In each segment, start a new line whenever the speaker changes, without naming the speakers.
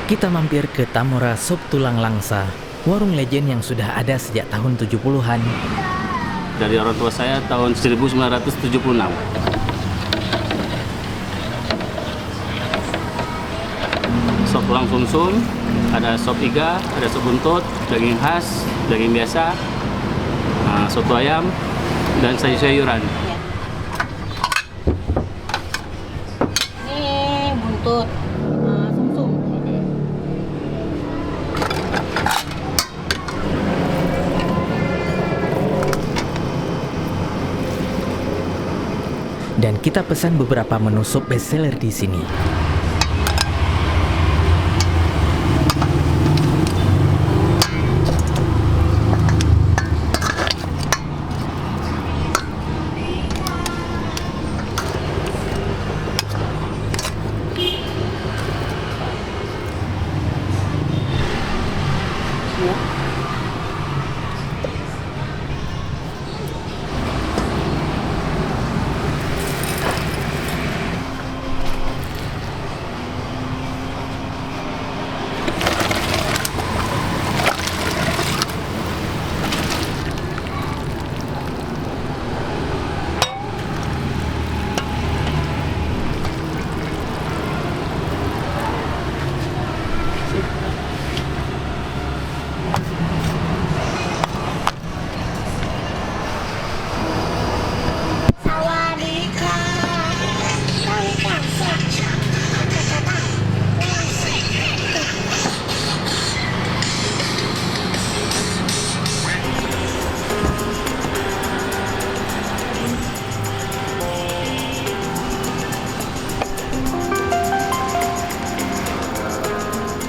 Kita mampir ke Tamora Sop Tulang Langsa, warung legend yang sudah ada sejak tahun 70-an.
Dari orang tua saya tahun 1976. Sop tulang sumsum, ada sop iga, ada sop buntut, daging khas, daging biasa, soto ayam, dan sayur-sayuran.
Ini buntut sumsum.
Dan kita pesan beberapa menu sop bestseller di sini.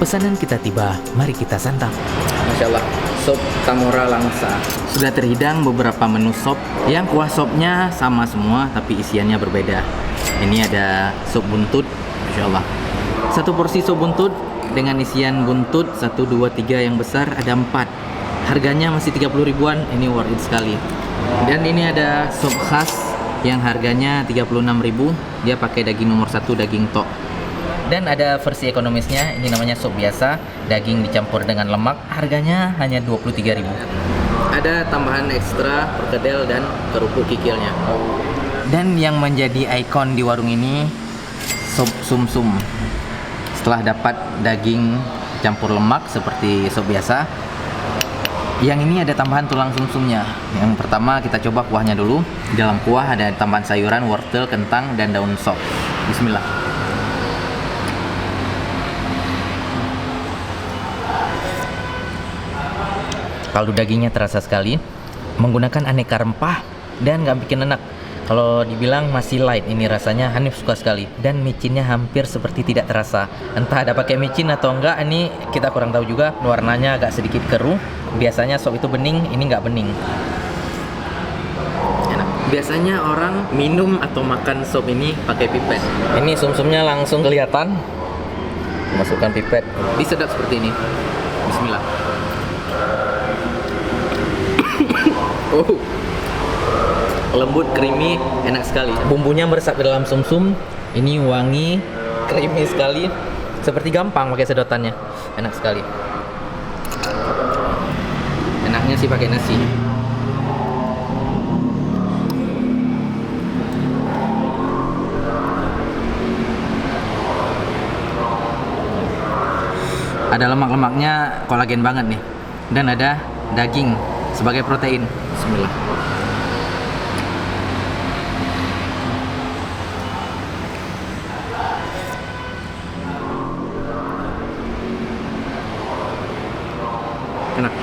Pesanan kita tiba, mari kita santap. Masya Allah, sop Tamora Langsa. Sudah terhidang beberapa menu sop yang kuah sopnya sama semua tapi isiannya berbeda. Ini ada sop buntut, Masya Allah. Satu porsi sop buntut dengan isian buntut 1, 2, 3 yang besar ada 4. Harganya masih 30 ribuan, ini worth it sekali. Dan ini ada sop khas yang harganya 36.000. Dia pakai daging nomor 1, daging tok. Dan ada versi ekonomisnya, ini namanya sop biasa, daging dicampur dengan lemak, harganya hanya 23.000. Ada tambahan ekstra perkedel dan kerupuk kikilnya. Dan yang menjadi ikon di warung ini, sop sumsum. Setelah dapat daging campur lemak seperti sop biasa, yang ini ada tambahan tulang sumsumnya. Yang pertama kita coba kuahnya dulu. Di dalam kuah ada tambahan sayuran, wortel, kentang, dan daun sop. Bismillah. Kaldu dagingnya terasa sekali, menggunakan aneka rempah dan nggak bikin enak. Kalau dibilang masih light, ini rasanya Hanif suka sekali. Dan micinnya hampir seperti tidak terasa. Entah ada pakai micin atau enggak, ini kita kurang tahu juga. Warnanya agak sedikit keruh. Biasanya sop itu bening, ini nggak bening. Enak. Biasanya orang minum atau makan sop ini pakai pipet. Ini sumsumnya langsung kelihatan. Masukkan pipet. Disedap seperti ini. Bismillah. Oh, lembut, creamy, enak sekali. Bumbunya meresap ke dalam sumsum. Ini wangi, creamy sekali. Seperti gampang pakai sedotannya. Enak sekali. Enaknya sih pakai nasi. Ada lemak-lemaknya, kolagen banget nih. Dan ada daging sebagai protein. Bismillah. Enak.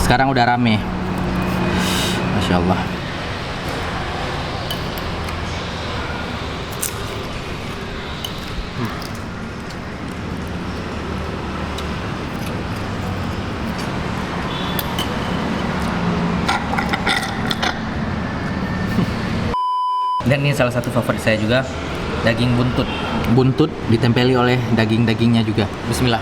Sekarang udah rame. Masya Allah. Dan ini salah satu favorit saya juga, daging buntut. Buntut ditempeli oleh daging-dagingnya juga. Bismillah.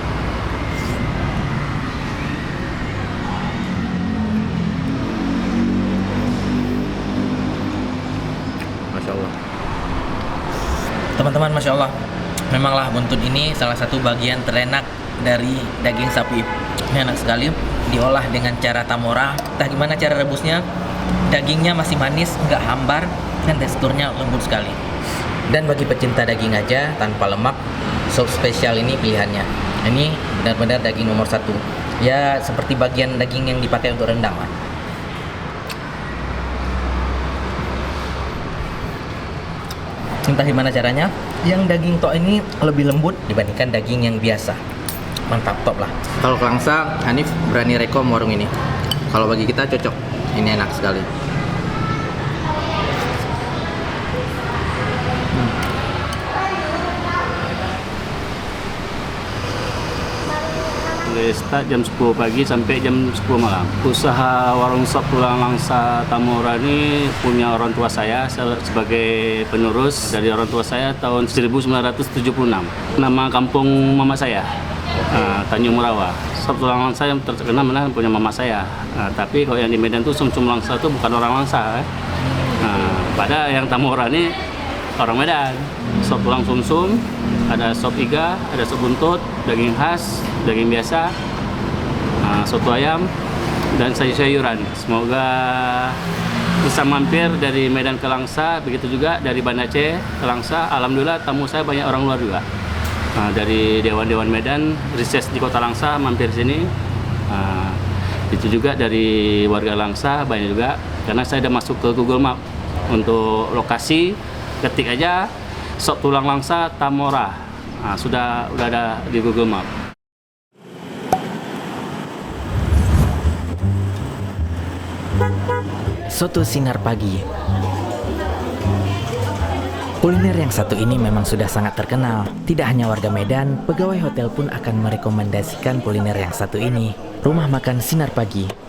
Teman-teman, Masya Allah, memanglah buntut ini salah satu bagian terenak dari daging sapi. Ini enak sekali, diolah dengan cara tamora. Entah gimana cara rebusnya, dagingnya masih manis, nggak hambar, dan teksturnya lembut sekali. Dan bagi pecinta daging aja tanpa lemak, sop spesial ini pilihannya. Ini benar-benar daging nomor satu. Ya seperti bagian daging yang dipakai untuk rendang lah. Entah gimana caranya, yang daging tok ini lebih lembut dibandingkan daging yang biasa. Mantap, top lah. Kalau ke Langsa, Hanif berani rekom warung ini. Kalau bagi kita cocok, ini enak sekali.
Start jam 10 pagi sampai jam 10 malam. Usaha warung sop tulang langsa Tamora ini punya orang tua saya sebagai penerus dari orang tua saya tahun 1976. Nama kampung mama saya, Tanjung Murawa. Sop tulang langsa yang terkenal mana punya mama saya. Tapi kalau yang di Medan tuh sum-sum langsa itu bukan orang langsa. Pada yang Tamora ini orang Medan. Sop tulang sum-sum, ada sop iga, ada sop buntut, daging khas, daging biasa, soto ayam, dan sayur-sayuran. Semoga bisa mampir dari Medan ke Langsa, begitu juga dari Banda Aceh ke Langsa. Alhamdulillah tamu saya banyak orang luar juga. Dari Dewan-Dewan Medan, reses di Kota Langsa mampir sini. Itu juga dari warga Langsa banyak juga, karena saya udah masuk ke Google Map untuk lokasi. Ketik aja sop tulang langsa Tamora, sudah ada di Google Map.
Soto Sinar Pagi. Kuliner yang satu ini memang sudah sangat terkenal. Tidak hanya warga Medan, pegawai hotel pun akan merekomendasikan kuliner yang satu ini. Rumah Makan Sinar Pagi.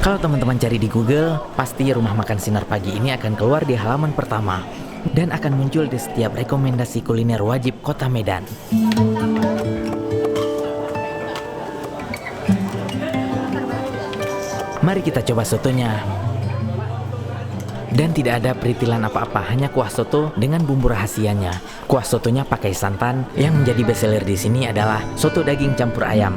Kalau teman-teman cari di Google, pasti Rumah Makan Sinar Pagi ini akan keluar di halaman pertama dan akan muncul di setiap rekomendasi kuliner wajib Kota Medan. Mari kita coba sotonya. Dan tidak ada peritilan apa-apa, hanya kuah soto dengan bumbu rahasianya. Kuah sotonya pakai santan. Yang menjadi bestseller di sini adalah soto daging campur ayam.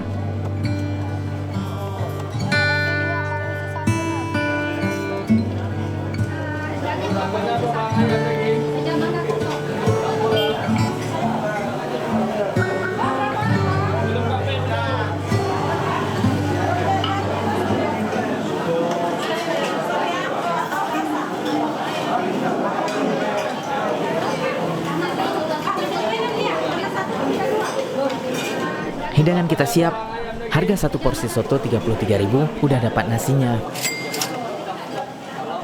Hidangan kita siap. Harga satu porsi soto 33.000, udah dapat nasinya.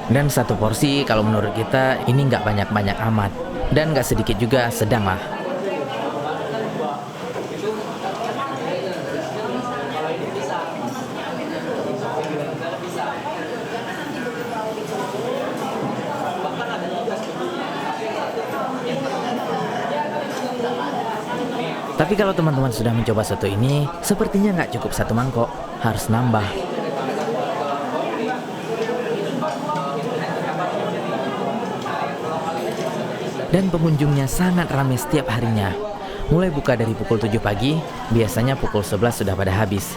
Dan satu porsi kalau menurut kita ini nggak banyak-banyak amat. Dan nggak sedikit juga, sedang lah. Tapi kalau teman-teman sudah mencoba soto ini, sepertinya nggak cukup satu mangkok, harus nambah. Dan pengunjungnya sangat ramai setiap harinya. Mulai buka dari pukul 7 pagi, biasanya pukul 11 sudah pada habis.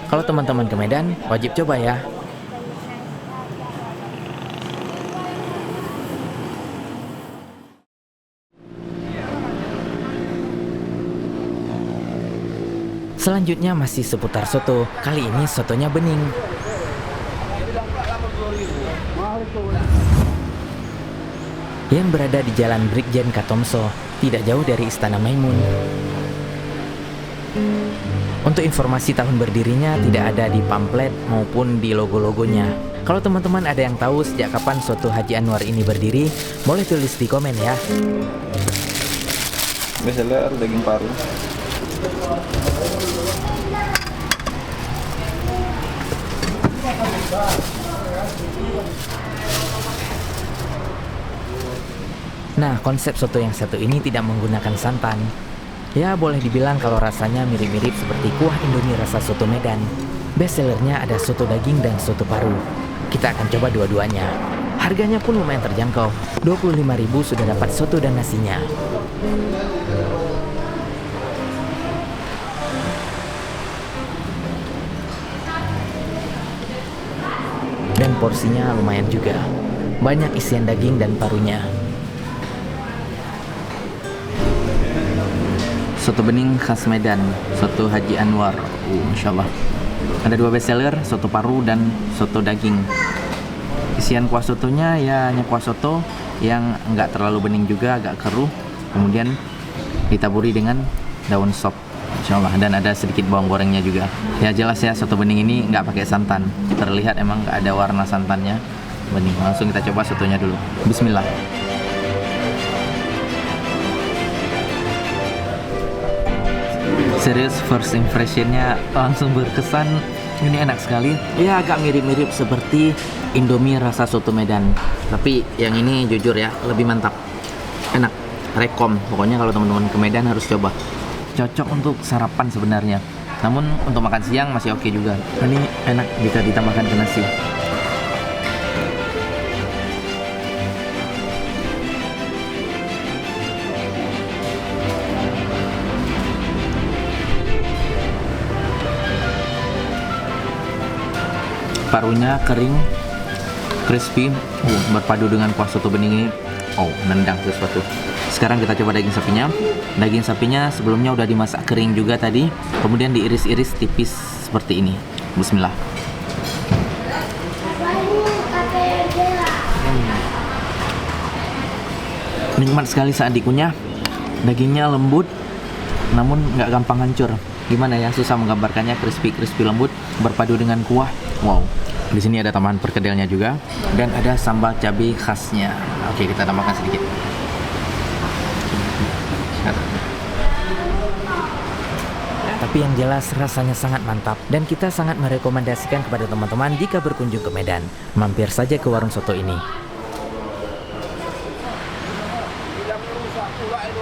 Kalau teman-teman ke Medan, wajib coba ya. Selanjutnya masih seputar soto. Kali ini sotonya bening. Yang berada di Jalan Brigjen Katomso, tidak jauh dari Istana Maimun. Untuk informasi tahun berdirinya tidak ada di pamflet maupun di logo-logonya. Kalau teman-teman ada yang tahu sejak kapan Soto Haji Anwar ini berdiri, boleh tulis di komen ya.
Bestseller daging paru.
Nah, konsep soto yang satu ini tidak menggunakan santan. Ya, boleh dibilang kalau rasanya mirip-mirip seperti kuah Indomie rasa soto Medan. Best sellernya ada soto daging dan soto paru. Kita akan coba dua-duanya. Harganya pun lumayan terjangkau. 25.000 sudah dapat soto dan nasinya. Dan porsinya lumayan juga. Banyak isian daging dan parunya. Soto bening khas Medan, soto Haji Anwar. Masya Allah. Ada 2 bestseller, soto paru dan soto daging. Isian kuah sotonya ya hanya kuah soto yang nggak terlalu bening juga, agak keruh. Kemudian ditaburi dengan daun sop. Insya Allah. Dan ada sedikit bawang gorengnya juga. Ya jelas ya, soto bening ini nggak pakai santan. Terlihat emang nggak ada warna santannya. Bening. Langsung kita coba sotonya dulu. Bismillah. Serius, first impressionnya langsung berkesan. Ini enak sekali. Ya agak mirip-mirip seperti Indomie rasa soto Medan. Tapi yang ini jujur ya, lebih mantap. Enak. Rekom. Pokoknya kalau teman-teman ke Medan harus coba. Cocok untuk sarapan sebenarnya. Namun untuk makan siang masih oke juga. Ini enak jika ditambahkan ke nasi. Parunya kering, crispy, berpadu dengan kuah soto bening ini. Nendang sesuatu. Sekarang kita coba daging sapinya. Daging sapinya sebelumnya udah dimasak kering juga tadi, kemudian diiris-iris tipis seperti ini. Bismillah. Nikmat sekali saat dikunyah. Dagingnya lembut, namun nggak gampang hancur. Gimana ya, susah menggambarkannya. Crispy lembut, berpadu dengan kuah. Wow. Di sini ada tambahan perkedelnya juga dan ada sambal cabai khasnya. Oke, kita tambahkan sedikit. Tapi yang jelas rasanya sangat mantap dan kita sangat merekomendasikan kepada teman-teman jika berkunjung ke Medan, mampir saja ke warung soto ini.
Tidak merusak pula itu